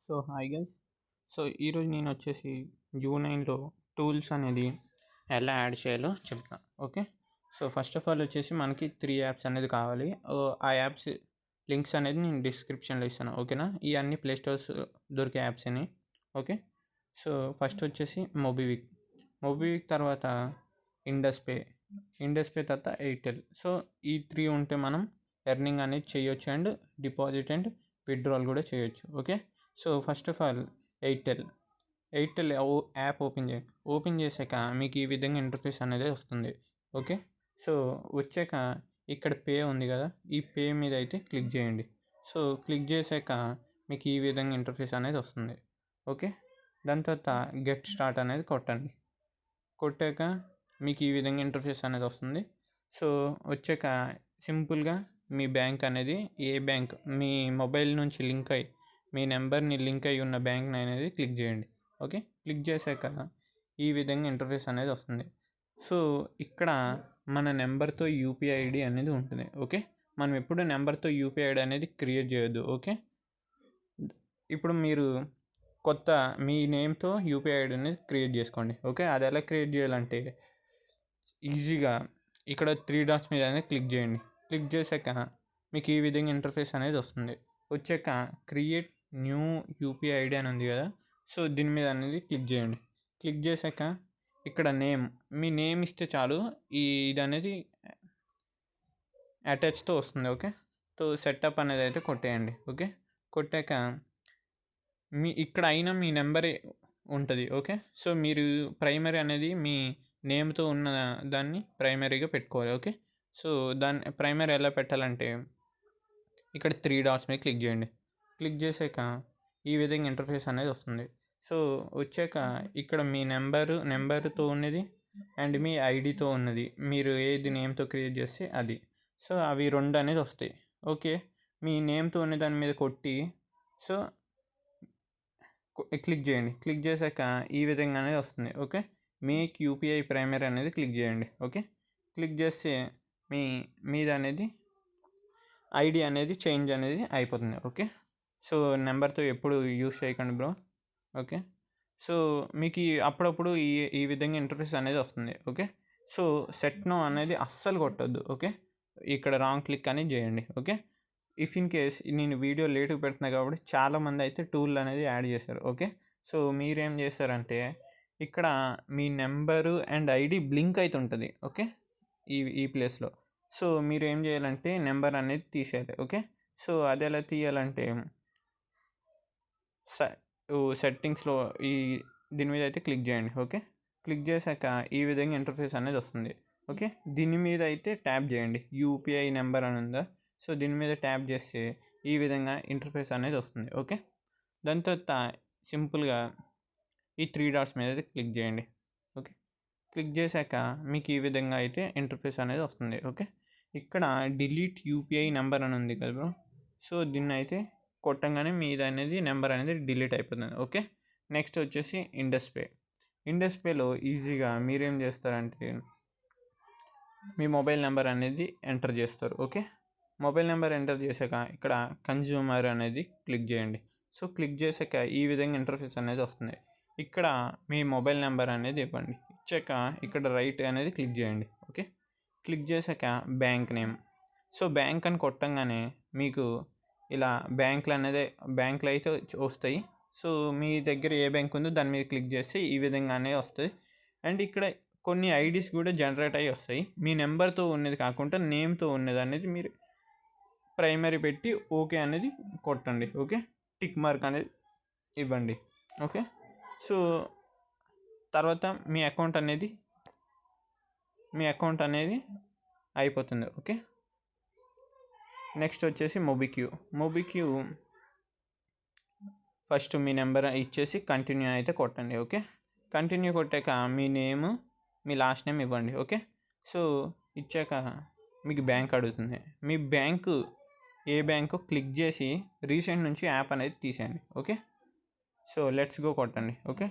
So hi guys. So ఈరోజు నేను వచ్చేసి యూ9లో టూల్స్ అనేది ఎలా యాడ్ చేయాలో చెప్తాను. Okay, so first of all వచ్చేసి మనకి 3 యాప్స్ అనేది కావాలి. ఆ యాప్స్ లింక్స్ అనేది నేను డిస్క్రిప్షన్లో ఇస్తాను. ఓకేనా, ఇవన్నీ ప్లేస్టోర్స్ దొరికే యాప్స్ అని. ఓకే, సో ఫస్ట్ వచ్చేసి మొబివిక్ తర్వాత ఇండస్ పే తర్వాత ఎయిర్టెల్. సో ఈ 3 ఉంటే మనం ఎర్నింగ్ అనేది చేయొచ్చు అండ్ డిపాజిట్ అండ్ విత్డ్రాల్ కూడా చేయొచ్చు. Okay, so first of all Airtel app open చేశాక మీకు ఈ విధంగా ఇంటర్ఫేస్ అనేది వస్తుంది. ఓకే, సో వచ్చాక ఇక్కడ పే ఉంది కదా, ఈ పే మీద అయితే క్లిక్ చేయండి. సో క్లిక్ చేశాక మీకు ఈ విధంగా ఇంటర్ఫేస్ అనేది వస్తుంది. ఓకే, దాని తర్వాత గెట్ స్టార్ట్ అనేది కొట్టాక మీకు ఈ విధంగా ఇంటర్ఫేస్ అనేది వస్తుంది. సో వచ్చాక సింపుల్గా మీ బ్యాంక్ అనేది మీ మొబైల్ నుంచి మీ నెంబర్ని లింక్ అయి ఉన్న బ్యాంక్ని అనేది క్లిక్ చేయండి. ఓకే, క్లిక్ చేశాక ఈ విధంగా ఇంటర్ఫేస్ అనేది వస్తుంది. సో ఇక్కడ మన నెంబర్తో యూపీఐ ఐడి అనేది ఉంటుంది. ఓకే, మనం ఎప్పుడు నెంబర్తో యూపీఐ ఐడి అనేది క్రియేట్ చేయొద్దు. ఓకే, ఇప్పుడు మీరు మీ నేమ్తో యూపీఐ ఐడి అనేది క్రియేట్ చేసుకోండి. ఓకే, అది ఎలా క్రియేట్ చేయాలంటే ఈజీగా ఇక్కడ 3 డాట్స్ మీద అనేది క్లిక్ చేయండి. క్లిక్ చేశాక మీకు ఈ విధంగా ఇంటర్ఫేస్ అనేది వస్తుంది. వచ్చాక క్రియేట్ న్యూ యూపీఐ ఐడి అని ఉంది కదా, సో దీని మీద అనేది క్లిక్ చేయండి. క్లిక్ చేశాక ఇక్కడ మీ నేమ్ ఇస్తే చాలు, ఇది అనేది అటాచ్తో వస్తుంది. ఓకే, సో సెటప్ అనేది అయితే కొట్టేయండి. ఓకే, కొట్టాక ఇక్కడ అయినా మీ నెంబరే ఉంటుంది. ఓకే, సో మీరు ప్రైమరీ అనేది మీ నేమ్తో ఉన్న దాన్ని ప్రైమరీగా పెట్టుకోవాలి. ఓకే, సో దాన్ని ప్రైమరీ ఎలా పెట్టాలంటే ఇక్కడ 3 డాట్స్ మీద క్లిక్ చేయండి. క్లిక్ చేశాక ఈ విధంగా ఇంటర్ఫేస్ అనేది వస్తుంది. సో వచ్చాక ఇక్కడ మీ నెంబర్తో ఉన్నది అండ్ మీ ఐడితో ఉన్నది, మీరు ఏది నేమ్తో క్రియేట్ చేస్తే అది, సో అవి 2 అనేది వస్తాయి. ఓకే, మీ నేమ్తో ఉన్న దాని మీద కొట్టి సో క్లిక్ చేయండి. క్లిక్ చేశాక ఈ విధంగా అనేది వస్తుంది. ఓకే, మేక్ యూపీఐ ప్రైమరీ అనేది క్లిక్ చేయండి. ఓకే, క్లిక్ చేస్తే మీద అనేది ఐడి అనేది చేంజ్ అనేది అయిపోతుంది. ఓకే, సో నెంబర్తో ఎప్పుడు యూస్ చేయకండి బ్రో. ఓకే, సో మీకు అప్పుడప్పుడు ఈ విధంగా ఇంటర్ఫేస్ అనేది వస్తుంది. ఓకే, సో సెట్ నో అనేది అస్సలు కొట్టద్దు. ఓకే, ఇక్కడ రాంగ్ క్లిక్ అనేది చేయండి. ఓకే, ఇఫ్ ఇన్ కేస్ నేను వీడియో లేట్గా పెడుతున్నా కాబట్టి చాలామంది అయితే టూల్ అనేది యాడ్ చేశారు. ఓకే, సో మీరేం చేస్తారంటే ఇక్కడ మీ నెంబరు అండ్ ఐడి బ్లింక్ అవుతుంటుంది. ఓకే, ఈ ప్లేస్లో సో మీరు ఏం చేయాలంటే నెంబర్ అనేది తీసేయాలి. ఓకే, సో అది ఎలా తీయాలంటే సెట్టింగ్స్లో దీని మీద అయితే క్లిక్ చేయండి. ఓకే, క్లిక్ చేశాక ఈ విధంగా ఇంటర్ఫేస్ అనేది వస్తుంది. ఓకే, దీని మీద అయితే ట్యాప్ చేయండి. యూపీఐ నెంబర్ అని ఉందా, సో దీని మీద ట్యాప్ చేస్తే ఈ విధంగా ఇంటర్ఫేస్ అనేది వస్తుంది. ఓకే, దాని తర్వాత సింపుల్గా ఈ 3 డాట్స్ మీద అయితే క్లిక్ చేయండి. ఓకే, క్లిక్ చేశాక మీకు ఈ విధంగా అయితే ఇంటర్ఫేస్ అనేది వస్తుంది. ఓకే, ఇక్కడ డిలీట్ యూపీఐ నెంబర్ అని ఉంది కదా బ్రో, సో దీన్ని అయితే కొట్టంగానే మీద అనేది నెంబర్ అనేది డిలీట్ అయిపోతుంది. ఓకే, నెక్స్ట్ వచ్చేసి ఇండస్ పేలో ఈజీగా మీరేం చేస్తారంటే మీ మొబైల్ నెంబర్ అనేది ఎంటర్ చేస్తారు. ఓకే, మొబైల్ నెంబర్ ఎంటర్ చేశాక ఇక్కడ కన్జ్యూమర్ అనేది క్లిక్ చేయండి. సో క్లిక్ చేశాక ఈ విధంగా ఇంటర్ఫేస్ అనేది వస్తుంది. ఇక్కడ మీ మొబైల్ నెంబర్ అనేది ఇవ్వండి. ఇచ్చాక ఇక్కడ రైట్ అనేది క్లిక్ చేయండి. ఓకే, క్లిక్ చేశాక బ్యాంక్ నేమ్, సో బ్యాంక్ అని కొట్టంగానే మీకు ఇలా బ్యాంకులు అయితే వస్తాయి. సో మీ దగ్గర ఏ బ్యాంక్ ఉందో దాని మీద క్లిక్ చేస్తే ఈ విధంగానే వస్తుంది. అండ్ ఇక్కడ కొన్ని ఐడీస్ కూడా జనరేట్ అయ్యి వస్తాయి. మీ నెంబర్తో ఉన్నది కాకుండా నేమ్తో ఉన్నది అనేది మీరు ప్రైమరీ పెట్టి ఓకే అనేది కొట్టండి. ఓకే, టిక్ మార్క్ అనేది ఇవ్వండి. ఓకే, సో తర్వాత మీ అకౌంట్ అనేది అయిపోతుంది. ఓకే, నెక్స్ట్ వచ్చేసి మొబిక్యూ ఫస్ట్ మీ నెంబర్ ఇచ్చేసి కంటిన్యూ అయితే కొట్టండి. ఓకే, కంటిన్యూ కొట్టాక మీ నేమ్ మీ లాస్ట్ నేమ్ ఇవ్వండి. ఓకే, సో ఇచ్చాక మీకు బ్యాంక్ అడుగుతుంది. మీ ఏ బ్యాంకు క్లిక్ చేసి రీసెంట్ నుంచి యాప్ అనేది తీసేయండి. ఓకే, సో లెట్స్ గో కొట్టండి. ఓకే,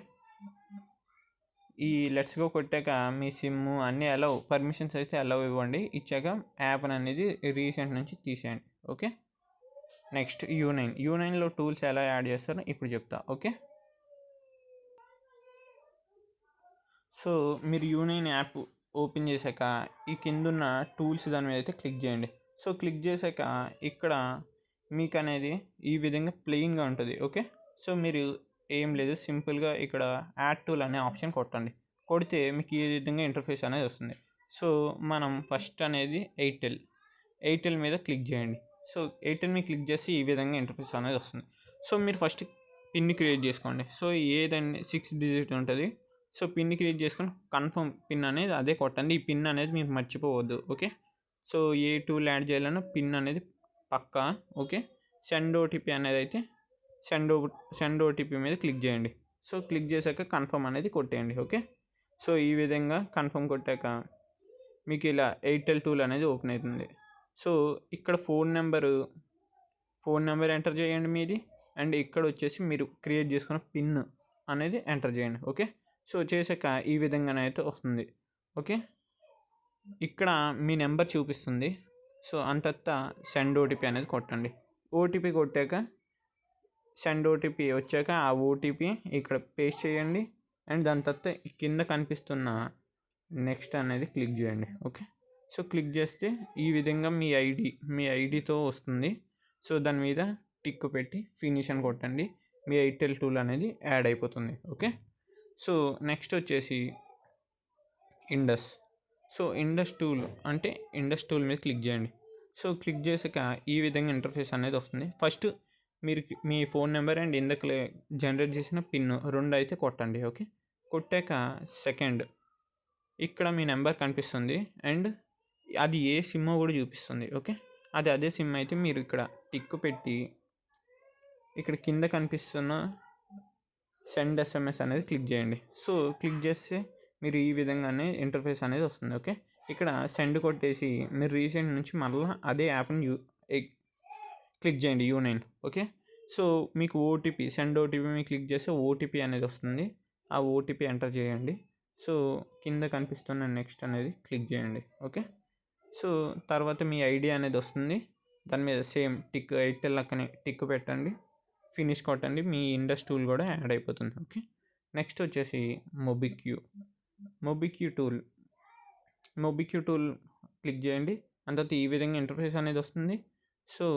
ఈ లెట్స్ గో కొట్టాక మీ సిమ్ అన్నీ పర్మిషన్స్ అయితే ఇవ్వండి. ఇచ్చాక యాప్ అనేది రీసెంట్ నుంచి తీసేయండి. ఓకే, నెక్స్ట్ యూ9లో టూల్స్ ఎలా యాడ్ చేస్తారో ఇప్పుడు చెప్తా. ఓకే, సో మీరు యూ9 యాప్ ఓపెన్ చేశాక ఈ కిందున్న టూల్స్ దాని మీద అయితే క్లిక్ చేయండి. సో క్లిక్ చేశాక ఇక్కడ మీకు అనేది ఈ విధంగా ప్లెయిన్గా ఉంటుంది. ఓకే, సో మీరు ఏం లేదు, సింపుల్గా ఇక్కడ యాడ్ టూల్ అనే ఆప్షన్ కొట్టండి. కొడితే మీకు ఈ విధంగా ఇంటర్ఫేస్ అనేది వస్తుంది. సో మనం ఫస్ట్ అనేది ఎయిర్టెల్ మీద క్లిక్ చేయండి. సో ఎయిర్టెల్ మీద క్లిక్ చేసి ఈ విధంగా ఇంటర్ఫేస్ అనేది వస్తుంది. సో మీరు ఫస్ట్ పిన్ క్రియేట్ చేసుకోండి. సో ఏదండి 6 డిజిట్ ఉంటుంది. సో పిన్ క్రియేట్ చేసుకొని కన్ఫర్మ్ పిన్ అనేది అదే కొట్టండి. ఈ పిన్ అనేది మీరు మర్చిపోవద్దు. ఓకే, సో ఏ టూల్ యాడ్ చేయాలన్నా పిన్ అనేది పక్కా. ఓకే, సెండ్ ఓటీపీ అనేది అయితే సెండ్ ఓటీపీ మీద క్లిక్ చేయండి. సో క్లిక్ చేశాక కన్ఫర్మ్ అనేది కొట్టేయండి. ఓకే, సో ఈ విధంగా కన్ఫర్మ్ కొట్టాక మీకు ఇలా ఎయిర్టెల్ టూల్ అనేది ఓపెన్ అవుతుంది. సో ఇక్కడ ఫోన్ నెంబర్ ఎంటర్ చేయండి మీది, అండ్ ఇక్కడ వచ్చేసి మీరు క్రియేట్ చేసుకున్న పిన్ అనేది ఎంటర్ చేయండి. ఓకే, సో చేశాక ఈ విధంగానైతే వస్తుంది. ఓకే, ఇక్కడ మీ నెంబర్ చూపిస్తుంది. సో అంతటా సెండ్ ఓటీపీ అనేది కొట్టండి. ఓటీపీ కొట్టాక సెండ్ ఓటీపీ వచ్చాక ఆ ఓటీపీ ఇక్కడ పేస్ట్ చేయండి, అండ్ దాని తర్వాత కింద కనిపిస్తున్న నెక్స్ట్ అనేది క్లిక్ చేయండి. ఓకే, సో క్లిక్ చేస్తే ఈ విధంగా మీ ఐడితో వస్తుంది. సో దాని మీద టిక్ పెట్టి ఫినిష్ అని కొట్టండి. మీ ఎయిర్టెల్ టూల్ అనేది యాడ్ అయిపోతుంది. ఓకే, సో నెక్స్ట్ వచ్చేసి ఇండస్ టూల్ అంటే ఇండస్ టూల్ మీద క్లిక్ చేయండి. సో క్లిక్ చేసాక ఈ విధంగా ఇంటర్ఫేస్ అనేది వస్తుంది. ఫస్ట్ మీరు మీ ఫోన్ నెంబర్ అండ్ ఇందాక జనరేట్ చేసిన పిన్ 2 అయితే కొట్టండి. ఓకే, కొట్టాక సెకండ్ ఇక్కడ మీ నెంబర్ కనిపిస్తుంది, అండ్ అది ఏ సిమ్ కూడా చూపిస్తుంది. ఓకే, అదే సిమ్ అయితే మీరు ఇక్కడ టిక్ పెట్టి ఇక్కడ కింద కనిపిస్తున్న సెండ్ ఎస్ఎంఎస్ అనేది క్లిక్ చేయండి. సో క్లిక్ చేస్తే మీరు ఈ విధంగానే ఇంటర్ఫేస్ అనేది వస్తుంది. ఓకే, ఇక్కడ సెండ్ కొట్టేసి మీరు రీసెంట్ నుంచి మళ్ళీ అదే యాప్ని క్లిక్ చేయండి యూ9. ఓకే, సో మీకు సెండ్ ఓటీపీ మీకు క్లిక్ చేస్తే ఓటీపీ అనేది వస్తుంది. ఆ ఓటీపీ ఎంటర్ చేయండి. సో కింద కనిపిస్తున్న నెక్స్ట్ అనేది క్లిక్ చేయండి. ఓకే, సో తర్వాత మీ ఐడి అనేది వస్తుంది. దాని మీద సేమ్ టిక్ ఎయిర్టెల్ లెక్కనే టిక్ పెట్టండి, ఫినిష్ కొట్టండి. మీ ఇండస్ టూల్ కూడా యాడ్ అయిపోతుంది. ఓకే, నెక్స్ట్ వచ్చేసి మొబిక్యూ టూల్ క్లిక్ చేయండి. అంత ఈ విధంగా ఇంటర్ఫేస్ అనేది వస్తుంది. సో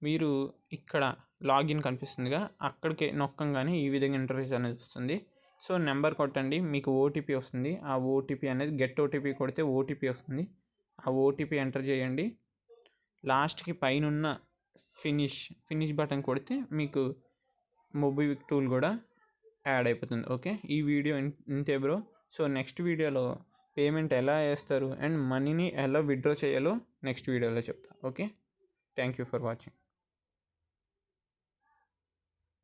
మీరు ఇక్కడ లాగిన్ కనిపిస్తుందిగా, అక్కడికి నొక్కంగానే ఈ విధంగా ఇంటర్ఫేస్ అనేది వస్తుంది. సో నెంబర్ కొట్టండి, మీకు ఓటీపీ వస్తుంది. ఆ ఓటీపీ అనేది గెట్ ఓటీపీ కొడితే ఓటీపీ వస్తుంది. ఆ ఓటీపీ ఎంటర్ చేయండి. లాస్ట్కి పైన ఫినిష్ బటన్ కొడితే మీకు మొబిక్విక్ టూల్ కూడా యాడ్ అయిపోతుంది. ఓకే, ఈ వీడియో ఇంతే బ్రో. సో నెక్స్ట్ వీడియోలో పేమెంట్ ఎలా చేస్తారు అండ్ మనీని ఎలా విత్డ్రా చేయాలో నెక్స్ట్ వీడియోలో చెప్తా. Okay, thank you for watching.